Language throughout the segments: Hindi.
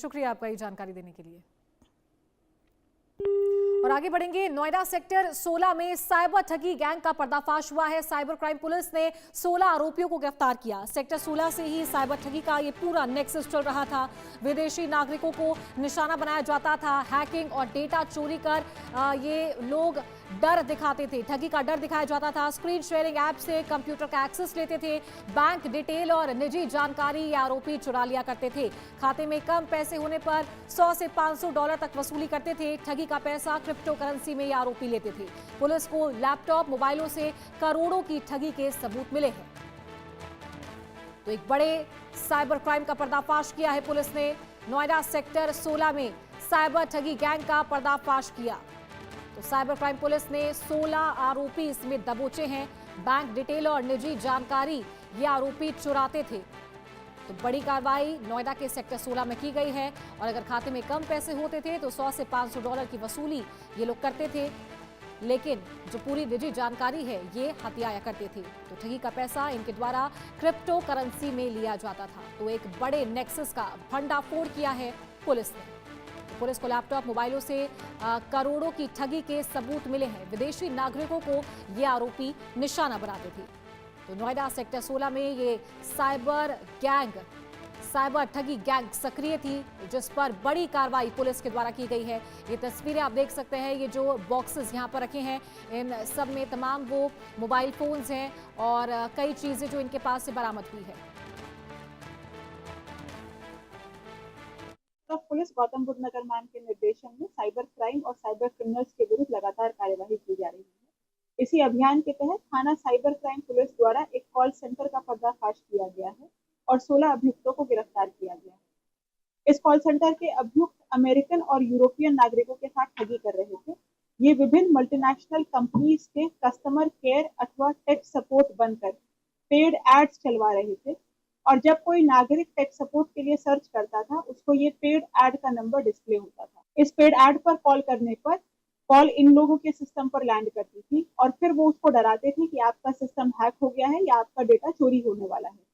शुक्रिया आपका ये जानकारी देने के लिए। और आगे बढ़ेंगे। नोएडा सेक्टर 16 में साइबर ठगी गैंग का पर्दाफाश हुआ है। साइबर क्राइम पुलिस ने 16 आरोपियों को गिरफ्तार किया। सेक्टर 16 से ही साइबर ठगी का ये पूरा नेक्सस चल रहा था। विदेशी नागरिकों को निशाना बनाया जाता था। हैकिंग और डेटा चोरी कर ये लोग डर दिखाते थे। ठगी का डर दिखाया जाता था। स्क्रीन शेयरिंग ऐप से कंप्यूटर का एक्सेस लेते थे। बैंक डिटेल और निजी जानकारी ये आरोपी चुरा लिया करते थे। खाते में कम पैसे होने पर $100 से $500 तक वसूली करते थे। ठगी का पैसा क्रिप्टो करेंसी में ये आरोपी लेते थे। पुलिस को लैपटॉप मोबाइलों से करोड़ों की ठगी के सबूत मिले हैं। तो एक बड़े साइबर क्राइम का पर्दाफाश किया है पुलिस ने। नोएडा सेक्टर 16 में साइबर ठगी गैंग का पर्दाफाश किया। तो साइबर क्राइम पुलिस ने 16 आरोपी इसमें दबोचे हैं। बैंक डिटेल और निजी जानकारी ये आरोपी चुराते थे। तो बड़ी कार्रवाई नोएडा के सेक्टर 16 में की गई है। और अगर खाते में कम पैसे होते थे तो $100 से $500 की वसूली ये लोग करते थे, लेकिन जो पूरी निजी जानकारी है ये हथियाया करते थे। तो ठगी का पैसा इनके द्वारा क्रिप्टो करेंसी में लिया जाता था। तो एक बड़े नेक्सस का भंडाफोड़ किया है पुलिस ने। पुलिस को लैपटॉप मोबाइलों से करोड़ों की ठगी के सबूत मिले हैं। विदेशी नागरिकों को ये आरोपी निशाना बनाते थे। तो नोएडा सेक्टर 16 में ये साइबर ठगी गैंग सक्रिय थी, जिस पर बड़ी कार्रवाई पुलिस के द्वारा की गई है। ये तस्वीरें आप देख सकते हैं। ये जो बॉक्सेस यहाँ पर रखे हैं इन सब में तमाम वो मोबाइल फोन्स हैं और कई चीजें जो इनके पास से बरामद हुई है। पुलिस गौतम बुद्ध नगर मैम के निर्देशन में साइबर क्राइम और साइबर क्रिमिनल्स के विरुद्ध लगातार कार्यवाही की जा रही है। इसी अभियान के तहत थाना साइबर क्राइम पुलिस द्वारा एक कॉल सेंटर का पर्दाफाश किया गया है और 16 अभियुक्तों को गिरफ्तार किया गया है। इस कॉल सेंटर के अभियुक्त अमेरिकन और यूरोपियन नागरिकों के साथ ठगी कर रहे थे। ये विभिन्न मल्टीनेशनल कंपनीज के कस्टमर केयर अथवा टेक सपोर्ट बनकर पेड एड्स चलवा रहे थे और जब कोई नागरिक टेक सपोर्ट के लिए सर्च करता था उसको ये पेड ऐड का नंबर डिस्प्ले होता था। इस पेड ऐड पर कॉल करने पर कॉल इन लोगों के सिस्टम पर लैंड करती थी और फिर वो उसको डराते थे कि आपका सिस्टम हैक हो गया है या आपका डेटा चोरी होने वाला है।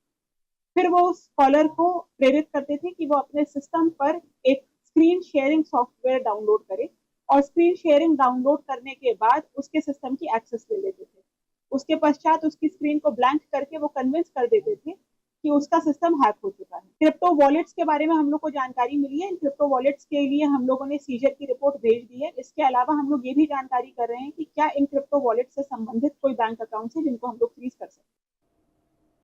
फिर वो उस कॉलर को प्रेरित करते थे कि वो अपने सिस्टम पर एक स्क्रीन शेयरिंग सॉफ्टवेयर डाउनलोड करे और स्क्रीन शेयरिंग डाउनलोड करने के बाद उसके सिस्टम की एक्सेस ले लेते थे। उसके पश्चात उसकी स्क्रीन को ब्लैंक करके वो कन्विंस कर देते थे कि उसका सिस्टम हैक हो चुका है। क्रिप्टो वॉलेट्स के बारे में हम लोग को जानकारी मिली है। इन क्रिप्टो वॉलेट्स के लिए हम लोगों ने सीजर की रिपोर्ट भेज दी है। इसके अलावा हम लोग ये भी जानकारी कर रहे हैं कि क्या इन क्रिप्टो वॉलेट से संबंधित कोई बैंक अकाउंट है जिनको हम लोग फ्रीज कर सकते हैं।